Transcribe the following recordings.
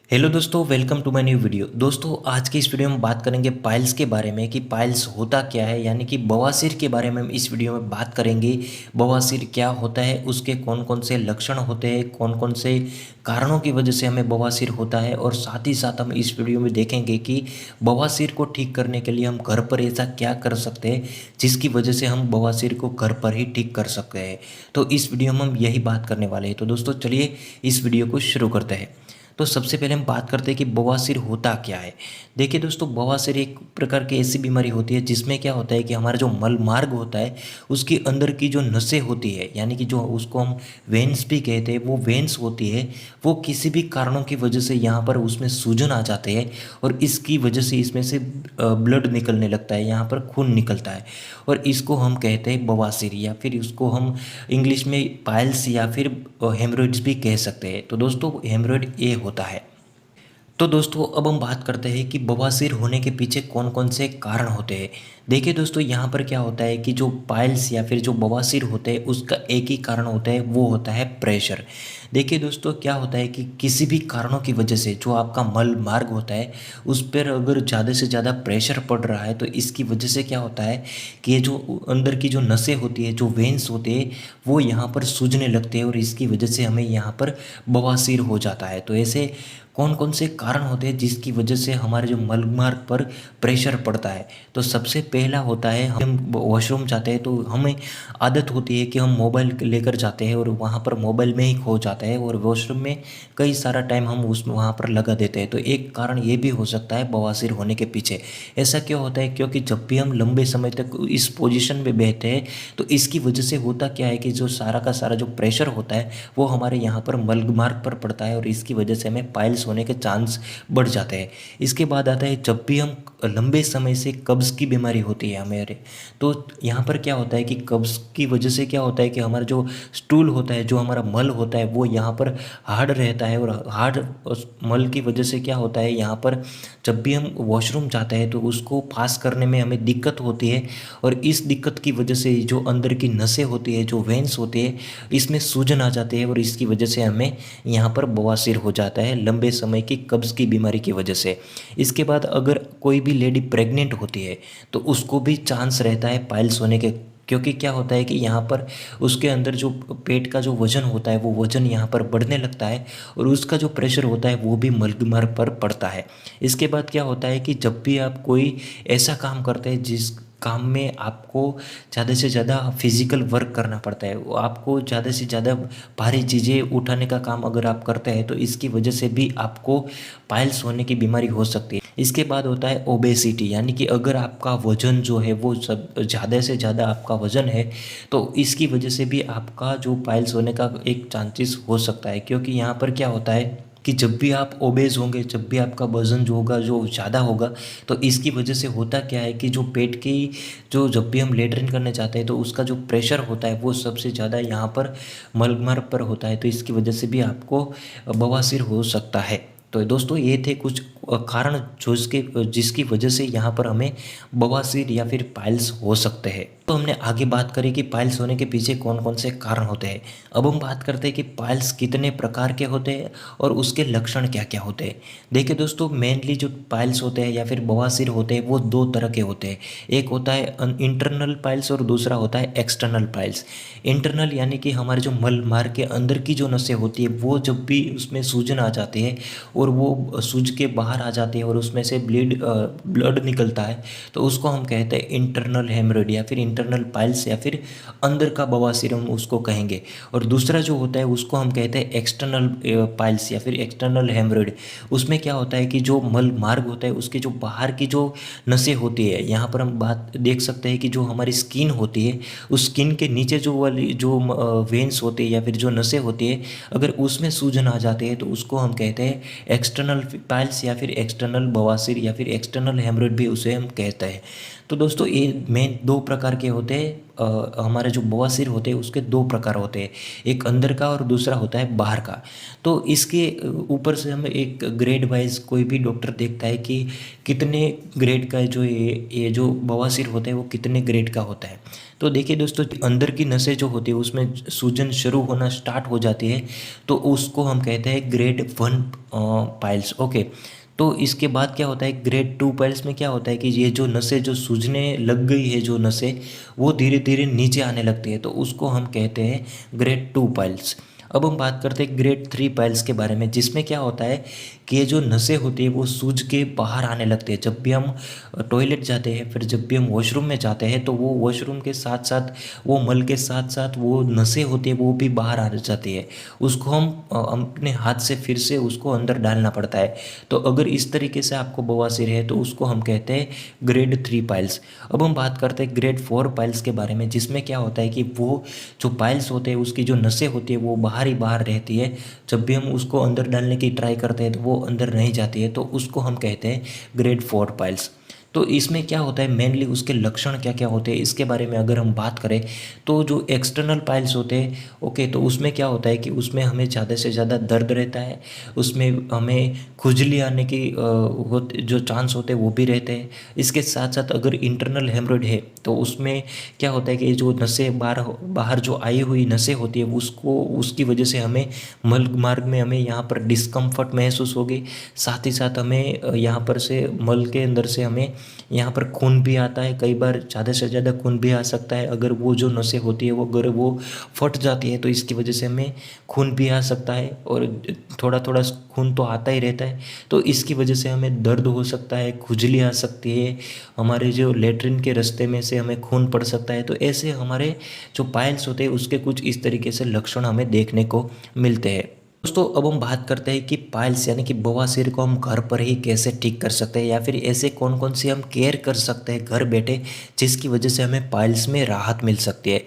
Hello दोस्तों, welcome to my new video. दोस्तों, आज की इस वीडियो में बात करेंगे पाइल्स के बारे में कि पाइल्स होता क्या है, यानी कि बवासीर के बारे में हम इस वीडियो में बात करेंगे। बवासीर क्या होता है, उसके कौन कौन से लक्षण होते हैं, कौन कौन से कारणों की वजह से हमें बवासीर होता है, और साथ ही साथ हम इस वीडियो में देखेंगे कि बवासीर को ठीक करने के लिए हम घर पर ऐसा क्या कर सकते हैं जिसकी वजह से हम बवासीर को घर पर ही ठीक कर सकते हैं। तो इस वीडियो में हम यही बात करने वाले हैं। तो दोस्तों चलिए इस वीडियो को शुरू करते हैं। तो सबसे पहले हम बात करते हैं कि बवासीर होता क्या है। देखिए दोस्तों, बवासीर एक प्रकार की ऐसी बीमारी होती है जिसमें क्या होता है कि हमारा जो मल मार्ग होता है उसके अंदर की जो नसें होती है, यानी कि जो उसको हम वेन्स भी कहते हैं, वो वेन्स होती है, वो किसी भी कारणों की वजह से यहाँ पर उसमें सूजन आ जाते हैं और इसकी वजह से इसमें से ब्लड निकलने लगता है, यहाँ पर खून निकलता है और इसको हम कहते हैं बवासीर, या फिर उसको हम इंग्लिश में पाइल्स या फिर हेमरोइड्स भी कह सकते हैं। तो दोस्तों, हेमरोइड ये होता है। तो दोस्तों, अब हम बात करते हैं कि बवासीर होने के पीछे कौन कौन से कारण होते हैं। देखिए दोस्तों, यहाँ पर क्या होता है कि जो पाइल्स या फिर जो बवासीर होते हैं उसका एक ही कारण होता है, वो होता है प्रेशर। देखिए दोस्तों, क्या होता है कि किसी भी कारणों की वजह से जो आपका मल मार्ग होता है उस पर अगर ज़्यादा से ज़्यादा प्रेशर पड़ रहा है तो इसकी वजह से क्या होता है कि ये जो अंदर की जो नसें होती है, जो वेन्स होते हैं, वो यहाँ पर सूजने लगते हैं और इसकी वजह से हमें यहाँ पर बवासीर हो जाता है। तो ऐसे कौन कौन से कारण होते हैं जिसकी वजह से हमारे जो मलमार्ग पर प्रेशर पड़ता है। तो सबसे पहला होता है, हम वॉशरूम जाते हैं तो हमें आदत होती है कि हम मोबाइल लेकर जाते हैं और वहाँ पर मोबाइल में ही खो जाता है और वॉशरूम में कई सारा टाइम हम उस वहाँ पर लगा देते हैं। तो एक कारण ये भी हो सकता है बवासीर होने के पीछे। ऐसा क्यों होता है? क्योंकि जब भी हम लंबे समय तक इस पोजीशन में बैठते हैं तो इसकी वजह से होता क्या है कि जो सारा का सारा जो प्रेशर होता है वो हमारे यहाँ पर मलमार्ग पर पड़ता है और इसकी वजह से हमें पाइल्स होने के चांस बढ़ जाते हैं। इसके बाद आता है, जब भी हम लंबे समय से कब्ज़ की बीमारी होती है हमारे, तो यहाँ पर क्या होता है कि कब्ज़ की वजह से क्या होता है कि हमारा जो स्टूल होता है, जो हमारा मल होता है, वो यहाँ पर हार्ड रहता है और हार्ड मल की वजह से क्या होता है, यहाँ पर जब भी हम वॉशरूम जाते हैं तो उसको पास करने में हमें दिक्कत होती है और इस दिक्कत की वजह से जो अंदर की नसें होती है, जो वेन्स होती है, इसमें सूजन आ जाती है और इसकी वजह से हमें यहाँ पर बवासीर हो जाता है लंबे समय की कब्ज़ की बीमारी की वजह से। इसके बाद अगर कोई भी लेडी प्रेग्नेंट होती है तो उसको भी चांस रहता है पाइल्स होने के, क्योंकि क्या होता है कि यहाँ पर उसके अंदर जो पेट का जो वज़न होता है वो वज़न यहाँ पर बढ़ने लगता है और उसका जो प्रेशर होता है वो भी मलमार्ग पर पड़ता है। इसके बाद क्या होता है कि जब भी आप कोई ऐसा काम करते हैं जिस काम में आपको ज़्यादा से ज़्यादा फिजिकल वर्क करना पड़ता है, वो आपको ज़्यादा से ज़्यादा भारी चीज़ें उठाने का काम अगर आप करते हैं तो इसकी वजह से भी आपको पाइल्स होने की बीमारी हो सकती है। इसके बाद होता है ओबेसिटी, यानी कि अगर आपका वज़न जो है वो सब ज़्यादा से ज़्यादा आपका वज़न है तो इसकी वजह से भी आपका जो पाइल्स होने का एक चांसेस हो सकता है। क्योंकि यहाँ पर क्या होता है कि जब भी आप ओबेज होंगे, जब भी आपका वज़न जो होगा जो ज़्यादा होगा, तो इसकी वजह से होता क्या है कि जो पेट की जो जब भी हम लेटरिन करने जाते हैं तो उसका जो प्रेशर होता है वो सबसे ज़्यादा यहाँ पर मलमार्ग पर होता है, तो इसकी वजह से भी आपको बवासीर हो सकता है। तो दोस्तों, ये थे कुछ कारण जो जिसकी वजह से यहाँ पर हमें बवासीर या फिर पाइल्स हो सकते हैं। तो हमने आगे बात करी कि पाइल्स होने के पीछे कौन कौन से कारण होते हैं। अब हम बात करते हैं कि पाइल्स कितने प्रकार के होते हैं और उसके लक्षण क्या क्या होते हैं। देखिए दोस्तों, मेनली जो पाइल्स होते हैं या फिर बवासीर होते हैं वो दो तरह के होते हैं। एक होता है इंटरनल पाइल्स और दूसरा होता है एक्सटर्नल पाइल्स। इंटरनल यानी कि हमारे जो मल मार्ग के अंदर की जो नसें होती है वो जब भी उसमें सूजन आ जाती है और वो सूज के बाहर आ जाती है और उसमें से ब्लड निकलता है, तो उसको हम कहते हैं इंटरनल हेमरेड या फिर इंटरनल पाइल्स या फिर अंदर का बवासीर हम उसको कहेंगे। और दूसरा जो होता है उसको हम कहते हैं एक्सटर्नल पाइल्स या फिर एक्सटर्नल हेमरेड। उसमें क्या होता है कि जो मल मार्ग होता है उसके जो बाहर की जो नसें होती है, यहाँ पर हम बात देख सकते हैं कि जो हमारी स्किन होती है उस स्किन के नीचे जो वाली जो वेन्स होते हैं या फिर जो नसें होती है, अगर उसमें सूजन आ जाती है तो उसको हम कहते हैं एक्सटर्नल पाइल्स या फिर एक्सटर्नल बवासीर या फिर एक्सटर्नल हेमरेड भी उसे हम कहते हैं। तो दोस्तों ये मेन दो प्रकार के होते हैं। हमारे जो बवासीर होते हैं उसके दो प्रकार होते हैं, एक अंदर का और दूसरा होता है बाहर का। तो इसके ऊपर से हम एक ग्रेड वाइज कोई भी डॉक्टर देखता है कि कितने ग्रेड का जो ये जो बवासीर होता है वो कितने ग्रेड का होता है। तो देखिए दोस्तों, अंदर की नसें जो होती है उसमें सूजन शुरू होना स्टार्ट हो जाती है, तो उसको हम कहते हैं ग्रेड 1 पाइल्स। ओके, तो इसके बाद क्या होता है, ग्रेड 2 पाइल्स में क्या होता है कि ये जो नसें जो सूजने लग गई है, जो नसें वो धीरे धीरे नीचे आने लगती है, तो उसको हम कहते हैं ग्रेड 2 पाइल्स। अब हम बात करते हैं ग्रेड 3 पाइल्स के बारे में, जिसमें क्या होता है कि ये जो नसें होती है वो सूज के बाहर आने लगती है। जब भी हम टॉयलेट जाते हैं, फिर जब भी हम वॉशरूम में जाते हैं, तो वो वॉशरूम के साथ साथ वो मल के साथ साथ वो नसें होती है वो भी बाहर आ जाती है। उसको हम अपने हाथ से फिर से उसको अंदर डालना पड़ता है। तो अगर इस तरीके से आपको बवासीर है तो उसको हम कहते हैं ग्रेड 3 पाइल्स। अब हम बात करते हैं ग्रेड 4 पाइल्स के बारे में, जिसमें क्या होता है कि वो जो पाइल्स होते हैं उसकी जो नसें होती है वो बाहर ही बाहर रहती है। जब भी हम उसको अंदर डालने की ट्राई करते हैं तो वो अंदर नहीं जाती है, तो उसको हम कहते हैं ग्रेड 4 पाइल्स। तो इसमें क्या होता है, मेनली उसके लक्षण क्या क्या होते हैं इसके बारे में अगर हम बात करें, तो जो एक्सटर्नल पाइल्स होते हैं, ओके, तो उसमें क्या होता है कि उसमें हमें ज़्यादा से ज़्यादा दर्द रहता है, उसमें हमें खुजली आने की जो चांस होते हैं वो भी रहते हैं। इसके साथ साथ अगर इंटरनल हेमरोइड है तो उसमें क्या होता है कि जो नसें बाहर बाहर जो आई हुई नसें होती है उसको उसकी वजह से हमें मल मार्ग में हमें यहाँ पर डिस्कम्फर्ट महसूस होगी। साथ ही साथ हमें यहाँ पर से मल के अंदर से हमें यहाँ पर खून भी आता है, कई बार ज़्यादा से ज़्यादा खून भी आ सकता है। अगर वो जो नसें होती है वो अगर वो फट जाती है तो इसकी वजह से हमें खून भी आ सकता है, और थोड़ा थोड़ा खून तो आता ही रहता है, तो इसकी वजह से हमें दर्द हो सकता है, खुजली आ सकती है, हमारे जो लेटरिन के रास्ते में से हमें खून पड़ सकता है। तो ऐसे हमारे जो पाइल्स होते हैं उसके कुछ इस तरीके से लक्षण हमें देखने को मिलते हैं। दोस्तों, अब हम बात करते हैं कि पाइल्स यानी कि बवासीर को हम घर पर ही कैसे ठीक कर सकते हैं, या फिर ऐसे कौन कौन सी हम केयर कर सकते हैं घर बैठे जिसकी वजह से हमें पाइल्स में राहत मिल सकती है।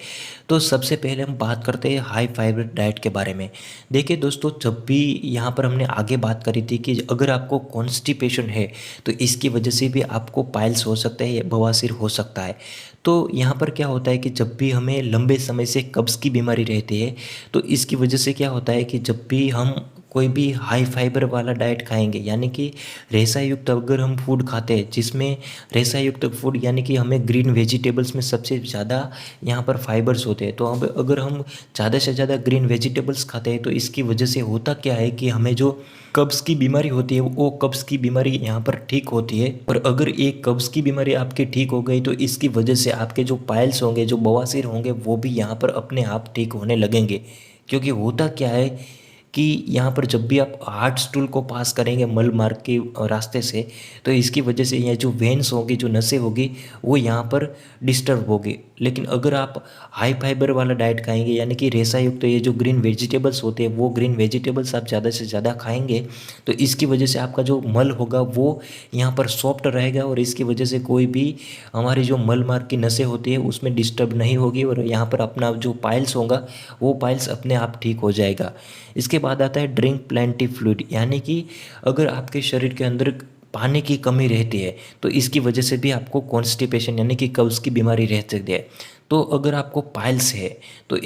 तो सबसे पहले हम बात करते हैं हाई फाइबर डाइट के बारे में। देखिए दोस्तों, जब भी यहाँ पर हमने आगे बात करी थी कि अगर आपको कॉन्स्टिपेशन है तो इसकी वजह से भी आपको पाइल्स हो सकता है या बवासीर हो सकता है। तो यहाँ पर क्या होता है कि जब भी हमें लंबे समय से कब्ज़ की बीमारी रहती है तो इसकी वजह से क्या होता है कि जब भी हम कोई भी हाई फाइबर वाला डाइट खाएंगे, यानी कि रेशा युक्त अगर हम फूड खाते हैं, जिसमें रेशा युक्त फूड यानी कि हमें ग्रीन वेजिटेबल्स में सबसे ज़्यादा यहाँ पर फाइबर्स होते हैं, तो अब अगर हम ज़्यादा से ज़्यादा ग्रीन वेजिटेबल्स खाते हैं तो इसकी वजह से होता क्या है कि हमें जो कब्ज़ की बीमारी होती है वो कब्ज़ की बीमारी यहाँ पर ठीक होती है। और अगर एक कब्ज़ की बीमारी आपकी ठीक हो गई तो इसकी वजह से आपके जो पाइल्स होंगे, जो बवासीर होंगे, वो भी यहाँ पर अपने आप ठीक होने लगेंगे। क्योंकि होता क्या है कि यहाँ पर जब भी आप हार्ट स्टूल को पास करेंगे मल मार्ग के रास्ते से, तो इसकी वजह से यह जो वेन्स होगी, जो नसें होगी, वो यहाँ पर डिस्टर्ब होगी। लेकिन अगर आप हाई फाइबर वाला डाइट खाएंगे, यानी कि रेशा युक्त तो ये जो ग्रीन वेजिटेबल्स होते हैं वो ग्रीन वेजिटेबल्स आप ज़्यादा से ज़्यादा खाएंगे, तो इसकी वजह से आपका जो मल होगा वो यहाँ पर सॉफ्ट रहेगा, और इसकी वजह से कोई भी हमारी जो मल मार्ग की नसें होती है उसमें डिस्टर्ब नहीं होगी, और यहाँ पर अपना जो पाइल्स होगा वो पाइल्स अपने आप ठीक हो जाएगा। इसके बाद आता है ड्रिंक प्लेंटी फ्लूइड, यानी कि अगर आपके शरीर के अंदर पानी की कमी रहती है तो इसकी वजह से भी आपको कॉन्स्टिपेशन यानी कि कब्ज़ की बीमारी रह सकती है। तो अगर आपको पाइल्स है तो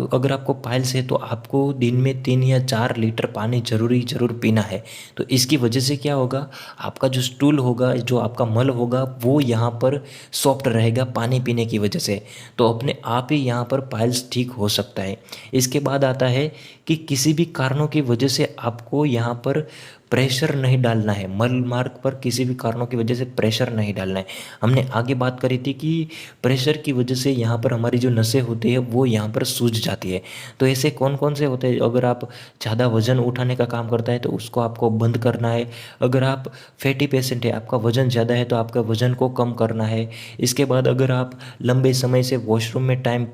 अगर आपको पाइल्स है तो आपको दिन में 3 या 4 लीटर पानी ज़रूर पीना है। तो इसकी वजह से क्या होगा, आपका जो स्टूल होगा, जो आपका मल होगा, वो यहाँ पर सॉफ्ट रहेगा पानी पीने की वजह से, तो अपने आप ही यहाँ पर पाइल्स ठीक हो सकता है। इसके बाद आता है कि किसी भी कारणों की वजह से आपको यहाँ पर प्रेशर नहीं डालना है, मल मार्ग पर किसी भी कारणों की वजह से प्रेशर नहीं डालना है। हमने आगे बात करी थी कि प्रेशर की वजह से यहाँ पर हमारी जो नसें होती है वो यहाँ पर सूज जाती है। तो ऐसे कौन कौन से होते हैं, अगर आप ज़्यादा वजन उठाने का काम करता है तो उसको आपको बंद करना है। अगर आप फैटी पेशेंट है, आपका वजन ज़्यादा है, तो आपका वजन को कम करना है। इसके बाद अगर आप लंबे समय से वॉशरूम में टाइम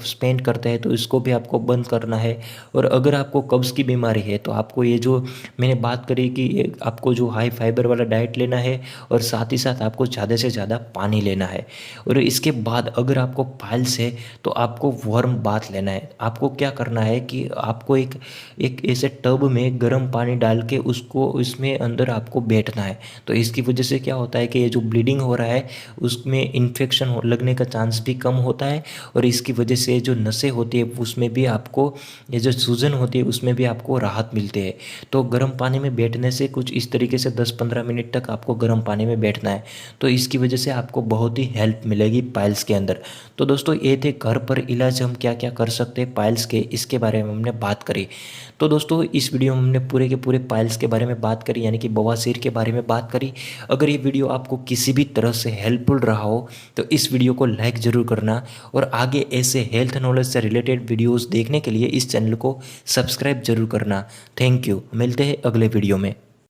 स्पेंड करते हैं तो इसको भी आपको बंद करना है। और अगर आपको कब्ज़ की बीमारी है तो आपको ये जो मैंने बात करी कि आपको जो हाई फाइबर वाला डाइट लेना है और साथ ही साथ आपको ज़्यादा से ज़्यादा पानी लेना है। और इसके बाद अगर आपको पाइल्स है तो आपको वार्म बाथ लेना है। आपको क्या करना है कि आपको एक एक ऐसे टब में गर्म पानी डाल के उसको इसमें अंदर आपको बैठना है। तो इसकी वजह से क्या होता है कि ये जो ब्लीडिंग हो रहा है उसमें इन्फेक्शन लगने का चांस भी कम होता है, और इसकी वजह से जो नसें होती है उसमें भी आपको, ये जो सूजन होती है उसमें भी आपको राहत मिलती है। तो गर्म पानी में बैठने से कुछ इस तरीके से 10-15 मिनट तक आपको गर्म पानी में बैठना है। तो इसकी वजह से आपको बहुत ही हेल्प मिलेगी पाइल्स के अंदर। तो दोस्तों ये थे घर पर इलाज हम क्या क्या कर सकते हैं पाइल्स के, इसके बारे में हमने बात करी। तो दोस्तों इस वीडियो में हमने पूरे के पूरे पाइल्स के बारे में बात करी, यानी कि बवासीर के बारे में बात करी। अगर ये वीडियो आपको किसी भी तरह से हेल्पफुल रहा हो तो इस वीडियो को लाइक ज़रूर करना, और आगे ऐसे हेल्थ नॉलेज से रिलेटेड वीडियोस देखने के लिए इस चैनल को सब्सक्राइब जरूर करना। थैंक यू, मिलते हैं अगले वीडियो में।